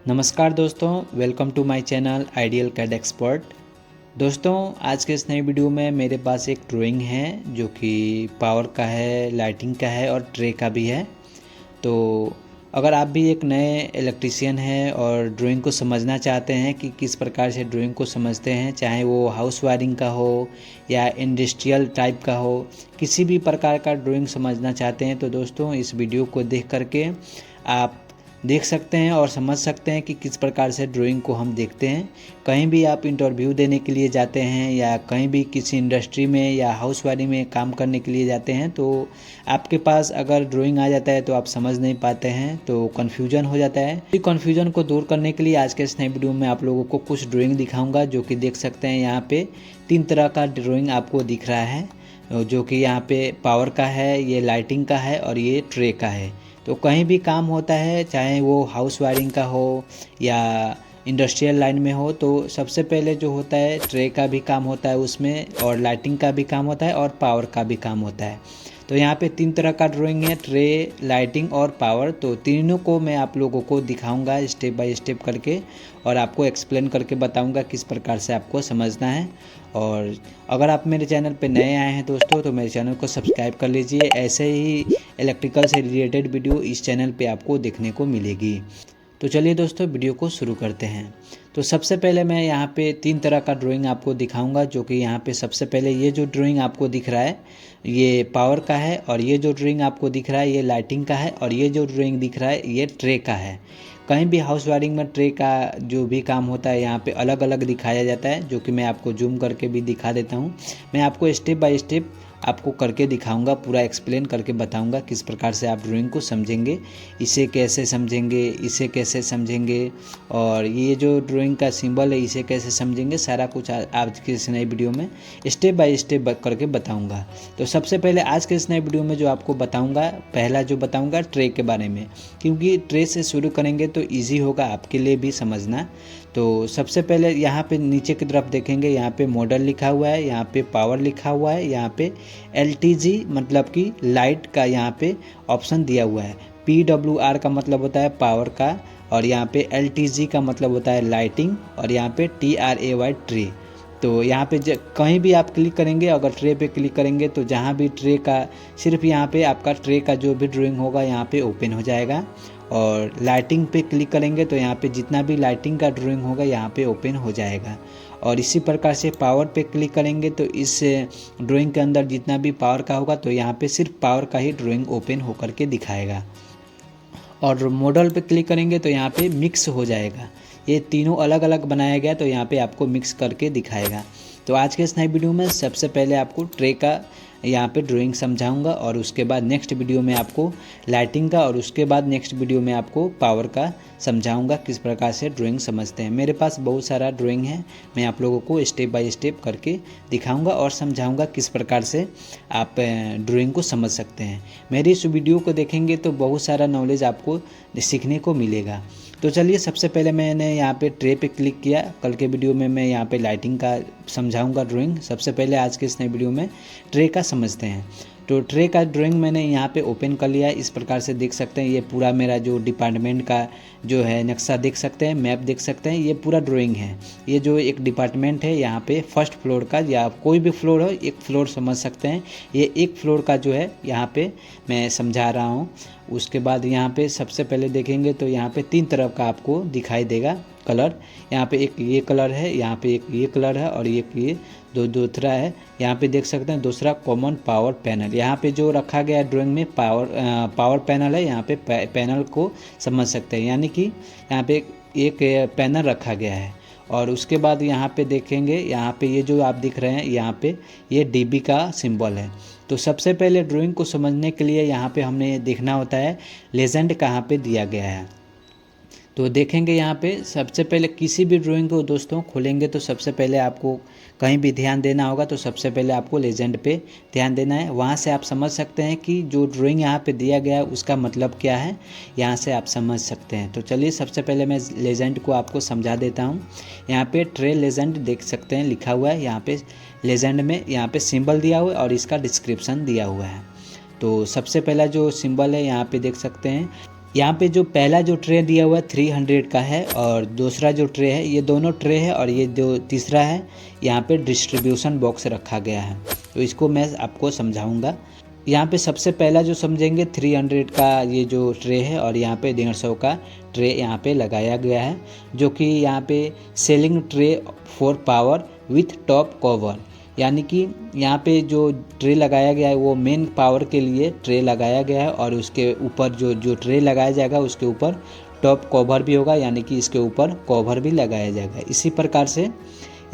नमस्कार दोस्तों, welcome to my channel ideal CAD expert. दोस्तों, आज के इस नई वीडियो में मेरे पास एक ड्राइंग है जो कि पावर का है, लाइटिंग का है और ट्रे का भी है। तो अगर आप भी एक नए इलेक्ट्रीशियन हैं और ड्राइंग को समझना चाहते हैं कि किस प्रकार से ड्राइंग को समझते हैं, चाहे वो हाउस वायरिंग का हो या इंडस्ट्रियल टाइप का हो, किसी भी प्रकार का ड्राइंग समझना चाहते हैं तो दोस्तों इस वीडियो को देख करके आप देख सकते हैं और समझ सकते हैं कि किस प्रकार से ड्राइंग को हम देखते हैं। कहीं भी आप इंटरव्यू देने के लिए जाते हैं या कहीं भी किसी इंडस्ट्री में या हाउस वाइरिंग में काम करने के लिए जाते हैं तो आपके पास अगर ड्राइंग आ जाता है तो आप समझ नहीं पाते हैं, तो कन्फ्यूजन हो जाता है। इस कन्फ्यूजन को दूर करने के लिए आज के इस नए वीडियो में आप लोगों को कुछ ड्राइंग दिखाऊंगा जो कि देख सकते हैं। यहाँ पे 3 तरह का ड्राइंग आपको दिख रहा है, जो कि यहाँ पे पावर का है, ये लाइटिंग का है और ये ट्रे का है। तो कहीं भी काम होता है, चाहे वो हाउस वायरिंग का हो या इंडस्ट्रियल लाइन में हो, तो सबसे पहले जो होता है ट्रे का भी काम होता है उसमें, और लाइटिंग का भी काम होता है और पावर का भी काम होता है। तो यहाँ पे 3 तरह का ड्राइंग है, ट्रे, लाइटिंग और पावर। तो तीनों को मैं आप लोगों को दिखाऊंगा स्टेप बाय स्टेप करके और आपको एक्सप्लेन करके बताऊंगा किस प्रकार से आपको समझना है। और अगर आप मेरे चैनल पे नए आए हैं दोस्तों तो मेरे चैनल को सब्सक्राइब कर लीजिए। ऐसे ही इलेक्ट्रिकल से रिलेटेड वीडियो इस चैनल पे आपको देखने को मिलेगी। तो चलिए दोस्तों वीडियो को शुरू करते हैं। तो सबसे पहले मैं यहाँ पे 3 तरह का ड्राइंग आपको दिखाऊंगा, जो कि यहाँ पे सबसे पहले ये जो ड्राइंग आपको दिख रहा है ये पावर का है, और ये जो ड्राइंग आपको दिख रहा है ये लाइटिंग का है, और ये जो ड्राइंग दिख रहा है ये ट्रे का है। कहीं भी हाउस वायरिंग में ट्रे का जो भी काम होता है यहाँ पे अलग अलग दिखाया जाता है, जो कि मैं आपको जूम करके भी दिखा देता हूँ। मैं आपको स्टेप बाय स्टेप आपको करके दिखाऊंगा, पूरा एक्सप्लेन करके बताऊंगा किस प्रकार से आप ड्राइंग को समझेंगे, इसे कैसे समझेंगे, इसे कैसे समझेंगे, और ये जो ड्राइंग का सिंबल है इसे कैसे समझेंगे, सारा कुछ आज के इस नए वीडियो में स्टेप बाय स्टेप करके बताऊंगा। तो सबसे पहले आज के इस नए वीडियो में जो आपको बताऊंगा, पहला जो बताऊंगा ट्रे के बारे में, क्योंकि ट्रे से शुरू करेंगे तो ईजी होगा आपके लिए भी समझना। तो सबसे पहले यहाँ पे नीचे की तरफ देखेंगे, यहाँ पे मॉडल लिखा हुआ है, यहाँ पे पावर लिखा हुआ है, यहाँ पे LTG मतलब कि लाइट का यहाँ पे ऑप्शन दिया हुआ है। PWR का मतलब होता है पावर का, और यहाँ पे LTG का मतलब होता है लाइटिंग, और यहाँ पे TRAY ट्रे। तो यहाँ पे कहीं भी आप क्लिक करेंगे, अगर ट्रे पे क्लिक करेंगे तो जहाँ भी ट्रे का, सिर्फ यहाँ पे आपका ट्रे का जो भी ड्राइंग होगा यहाँ पे ओपन हो जाएगा। और लाइटिंग पे क्लिक करेंगे तो यहाँ पे जितना भी लाइटिंग का ड्राइंग होगा यहाँ पे ओपन हो जाएगा। और इसी प्रकार से पावर पे क्लिक करेंगे तो इस ड्राइंग के अंदर जितना भी पावर का होगा तो यहाँ पे सिर्फ पावर का ही ड्राइंग ओपन होकर के दिखाएगा। और मॉडल पे क्लिक करेंगे तो यहाँ पे मिक्स हो जाएगा, ये तीनों अलग अलग बनाया गया तो यहाँ पे आपको मिक्स करके दिखाएगा। तो आज के इस नए वीडियो में सबसे पहले आपको ट्रे का यहाँ पे ड्राइंग समझाऊंगा, और उसके बाद नेक्स्ट वीडियो में आपको लाइटिंग का, और उसके बाद नेक्स्ट वीडियो में आपको पावर का समझाऊंगा किस प्रकार से ड्राइंग समझते हैं। मेरे पास बहुत सारा ड्राइंग है, मैं आप लोगों को स्टेप बाय स्टेप करके दिखाऊंगा और समझाऊंगा किस प्रकार से आप ड्राइंग को समझ सकते हैं। मेरी इस वीडियो को देखेंगे तो बहुत सारा नॉलेज आपको सीखने को मिलेगा। तो चलिए सबसे पहले मैंने यहाँ पे ट्रे पे क्लिक किया। कल के वीडियो में मैं यहाँ पे लाइटिंग का समझाऊंगा ड्राइंग। सबसे पहले आज के इस नए वीडियो में ट्रे का समझते हैं। तो ट्रे का ड्राइंग मैंने यहाँ पे ओपन कर लिया। इस प्रकार से देख सकते हैं, ये पूरा मेरा जो डिपार्टमेंट का जो है नक्शा देख सकते हैं, मैप देख सकते हैं, ये पूरा ड्राइंग है। ये जो एक डिपार्टमेंट है यहाँ पे फर्स्ट फ्लोर का, या कोई भी फ्लोर हो, एक फ्लोर समझ सकते हैं, ये एक फ्लोर का जो है यहाँ पे मैं समझा रहा हूँ। उसके बाद यहाँ पे सबसे पहले देखेंगे तो यहाँ पे 3 तरफ का आपको दिखाई देगा कलर। यहाँ पे एक ये कलर है, यहाँ पे एक ये कलर है, और एक ये दूसरा है। यहाँ पे देख सकते हैं दूसरा कॉमन पावर पैनल, यहाँ पे जो रखा गया है ड्राइंग में पावर पैनल है। यहाँ पे पैनल को समझ सकते हैं, यानी कि यहाँ पे एक पैनल रखा गया है। और उसके बाद यहाँ पे देखेंगे, यहाँ पे ये जो आप दिख रहे हैं यहाँ पे ये DB का सिंबल है। तो सबसे पहले ड्राइंग को समझने के लिए यहाँ पे हमने देखना होता है लेजेंड कहाँ पे दिया गया है। तो देखेंगे यहाँ पे सबसे पहले किसी भी ड्राइंग को दोस्तों खोलेंगे तो सबसे पहले आपको कहीं भी ध्यान देना होगा, तो सबसे पहले आपको लेजेंड पे ध्यान देना है। वहाँ से आप समझ सकते हैं कि जो ड्राइंग यहाँ पे दिया गया है उसका मतलब क्या है, यहाँ से आप समझ सकते हैं। तो चलिए सबसे पहले मैं लेजेंड को आपको समझा देता हूँ। यहाँ पे ट्रे लेजेंड देख सकते हैं लिखा हुआ है, यहाँ पे लेजेंड में यहाँ पे सिंबल दिया हुआ है और इसका डिस्क्रिप्शन दिया हुआ है। तो सबसे पहला जो सिंबल है यहाँ पे देख सकते हैं, यहाँ पे जो पहला जो ट्रे दिया हुआ है 300 का है और दूसरा जो ट्रे है, ये दोनों ट्रे है और ये जो तीसरा है यहाँ पे डिस्ट्रीब्यूशन बॉक्स रखा गया है। तो इसको मैं आपको समझाऊंगा। यहाँ पे सबसे पहला जो समझेंगे 300 का ये जो ट्रे है और यहाँ पे 150 का ट्रे यहाँ पे लगाया गया है, जो कि यहाँ पे selling tray for power with top cover, यानी कि यहाँ पे जो ट्रे लगाया गया है वो मेन पावर के लिए ट्रे लगाया गया है और उसके ऊपर जो ट्रे लगाया जाएगा उसके ऊपर टॉप कवर भी होगा, यानी कि इसके ऊपर कवर भी लगाया जाएगा। इसी प्रकार से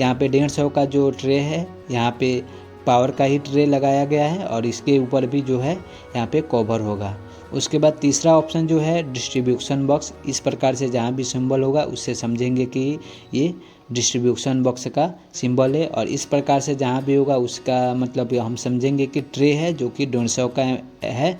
यहाँ पे 150 का जो ट्रे है यहाँ पे पावर का ही ट्रे लगाया गया है और इसके ऊपर भी जो है यहाँ पे कवर होगा। उसके बाद तीसरा ऑप्शन जो है डिस्ट्रीब्यूशन बॉक्स, इस प्रकार से जहाँ भी सिंबल होगा उससे समझेंगे कि ये डिस्ट्रीब्यूशन बॉक्स का सिंबल है और इस प्रकार से जहाँ भी होगा उसका मतलब हम समझेंगे कि ट्रे है जो कि 150 का है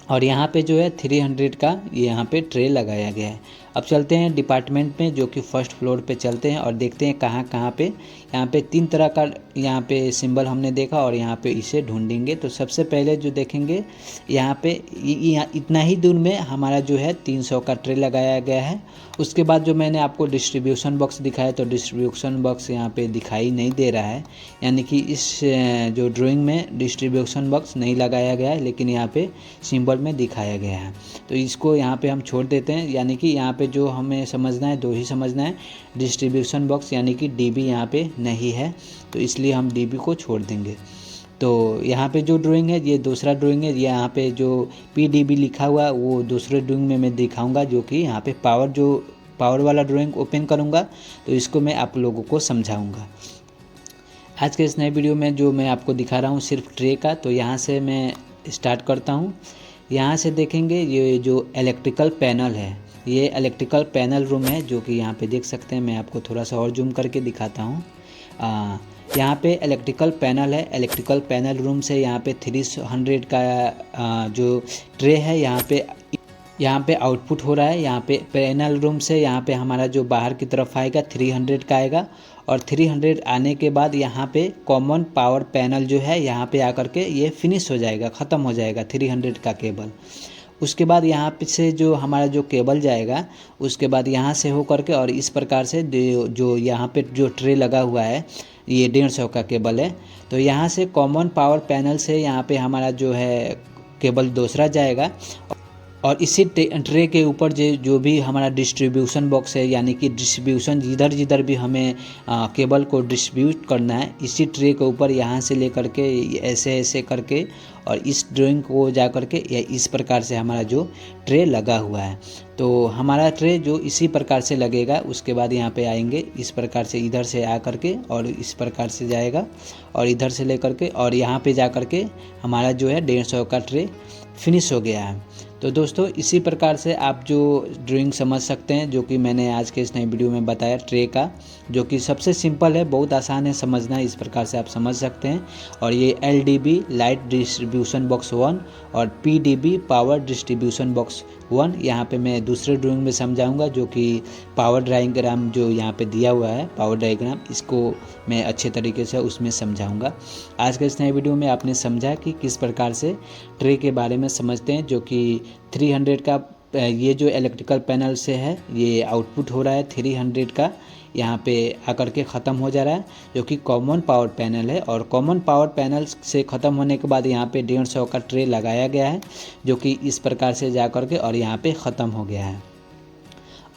और यहाँ पे जो है 300 का यहाँ पे ट्रे लगाया गया है। अब चलते हैं डिपार्टमेंट में, जो कि फर्स्ट फ्लोर पे चलते हैं और देखते हैं कहाँ कहाँ पे यहाँ पे 3 तरह का यहाँ पे सिंबल हमने देखा और यहाँ पे इसे ढूंढेंगे। तो सबसे पहले जो देखेंगे यहाँ पे इतना ही दूर में हमारा जो है 300 का ट्रे लगाया गया है। उसके बाद जो मैंने आपको डिस्ट्रीब्यूशन बॉक्स दिखाया तो डिस्ट्रीब्यूशन बॉक्स यहाँ पे दिखाई नहीं दे रहा है, यानी कि इस जो ड्राइंग में डिस्ट्रीब्यूशन बॉक्स नहीं लगाया गया है, लेकिन यहाँ पे सिंबल में दिखाया गया है। तो इसको यहाँ पे हम छोड़ देते हैं, यानी कि यहाँ पे जो हमें समझना है 2 ही समझना है, डिस्ट्रीब्यूशन बॉक्स यानी कि डीबी यहाँ पे नहीं है, तो इसलिए हम डीबी को छोड़ देंगे। तो यहाँ पे जो ड्राइंग है ये दूसरा ड्राइंग है, यहाँ पे जो पीडीबी लिखा हुआ है वो दूसरे ड्राइंग में मैं दिखाऊंगा, जो कि यहाँ पे पावर वाला ड्राइंग ओपन करूँगा तो इसको मैं आप लोगों को समझाऊँगा। आज के इस नए वीडियो में जो मैं आपको दिखा रहा हूँ सिर्फ ट्रे का, तो यहाँ से मैं स्टार्ट करता हूँ। यहाँ से देखेंगे ये जो इलेक्ट्रिकल पैनल है, ये इलेक्ट्रिकल पैनल रूम है, जो कि यहाँ पे देख सकते हैं। मैं आपको थोड़ा सा और जूम करके दिखाता हूँ। यहाँ पे इलेक्ट्रिकल पैनल है। इलेक्ट्रिकल पैनल रूम से यहाँ पे 300 का जो ट्रे है यहाँ पे आउटपुट हो रहा है। यहाँ पे पैनल रूम से यहाँ पे हमारा जो बाहर की तरफ आएगा 300 का आएगा और 300 आने के बाद यहाँ पे कॉमन पावर पैनल जो है यहाँ पे आकर के ये फिनिश हो जाएगा, ख़त्म हो जाएगा 300 का केबल। उसके बाद यहाँ पे से जो हमारा जो केबल जाएगा उसके बाद यहाँ से हो करके और इस प्रकार से जो यहाँ पे जो ट्रे लगा हुआ है ये 150 का केबल है, तो यहाँ से कॉमन पावर पैनल से यहाँ पे हमारा जो है केबल दूसरा जाएगा और इसी ट्रे के ऊपर जो भी हमारा डिस्ट्रीब्यूशन बॉक्स है, यानी कि डिस्ट्रीब्यूशन जिधर जिधर भी हमें केबल को डिस्ट्रीब्यूट करना है, इसी ट्रे के ऊपर यहाँ से लेकर के ऐसे ऐसे करके और इस ड्राइंग को जा कर के या इस प्रकार से हमारा जो ट्रे लगा हुआ है, तो हमारा ट्रे जो इसी प्रकार से लगेगा। उसके बाद यहाँ पे आएंगे इस प्रकार से, इधर से आ कर के और इस प्रकार से जाएगा और इधर से लेकर के और यहाँ पे जा कर के हमारा जो है 150 का ट्रे फिनिश हो गया है। तो दोस्तों इसी प्रकार से आप जो ड्राइंग समझ सकते हैं, जो कि मैंने आज के इस नए वीडियो में बताया ट्रे का, जो कि सबसे सिंपल है, बहुत आसान है समझना, इस प्रकार से आप समझ सकते हैं। और ये LDB लाइट डिस्ट्रीब्यूशन बॉक्स 1 और PDB पावर डिस्ट्रीब्यूशन बॉक्स 1 यहाँ पे मैं दूसरे ड्राइंग में समझाऊंगा, जो कि पावर डायग्राम जो यहाँ पे दिया हुआ है पावर डायग्राम, इसको मैं अच्छे तरीके से उसमें समझाऊंगा। आज के इस नए वीडियो में आपने समझा कि किस प्रकार से ट्रे के बारे में समझते हैं, जो कि 300 का ये जो इलेक्ट्रिकल पैनल से है ये आउटपुट हो रहा है 300 का, यहाँ पे आकर के ख़त्म हो जा रहा है, जो कि कॉमन पावर पैनल है। और कॉमन पावर पैनल से ख़त्म होने के बाद यहाँ पे 150 का ट्रे लगाया गया है, जो कि इस प्रकार से जा कर के और यहाँ पे ख़त्म हो गया है।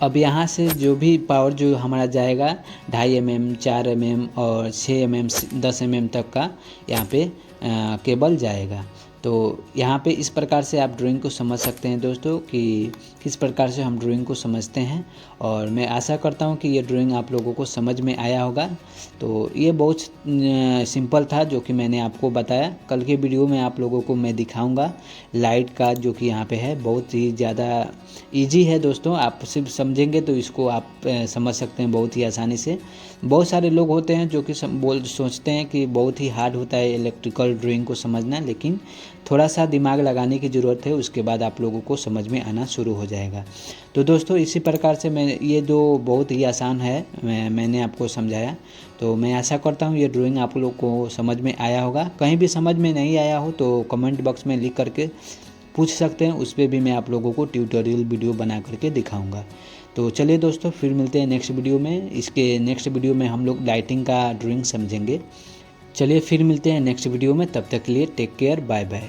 अब यहाँ से जो भी पावर जो हमारा जाएगा 2.5 mm, 4 mm और 6 mm, 10 mm तक का यहाँ पे केबल जाएगा। तो यहाँ पे इस प्रकार से आप ड्राइंग को समझ सकते हैं दोस्तों, कि किस प्रकार से हम ड्राइंग को समझते हैं। और मैं आशा करता हूँ कि ये ड्राइंग आप लोगों को समझ में आया होगा। तो ये बहुत सिंपल था जो कि मैंने आपको बताया। कल के वीडियो में आप लोगों को मैं दिखाऊंगा लाइट का, जो कि यहाँ पे है, बहुत ही ज़्यादा इजी है दोस्तों। आप सिर्फ समझेंगे तो इसको आप समझ सकते हैं बहुत ही आसानी से। बहुत सारे लोग होते हैं जो कि सोचते हैं कि बहुत ही हार्ड होता है इलेक्ट्रिकल ड्राइंग को समझना, लेकिन थोड़ा सा दिमाग लगाने की ज़रूरत है, उसके बाद आप लोगों को समझ में आना शुरू हो जाएगा। तो दोस्तों इसी प्रकार से मैं ये जो बहुत ही आसान है मैंने आपको समझाया। तो मैं आशा करता हूँ ये ड्राइंग आप लोग को समझ में आया होगा। कहीं भी समझ में नहीं आया हो तो कमेंट बॉक्स में लिख करके पूछ सकते हैं, उस पर भी मैं आप लोगों को ट्यूटोरियल वीडियो बना करके दिखाऊंगा। तो चलिए दोस्तों, फिर मिलते हैं नेक्स्ट वीडियो में। इसके नेक्स्ट वीडियो में हम लोग लाइटिंग का ड्राइंग समझेंगे। चलिए फिर मिलते हैं नेक्स्ट वीडियो में, तब तक के लिए टेक केयर, बाय बाय।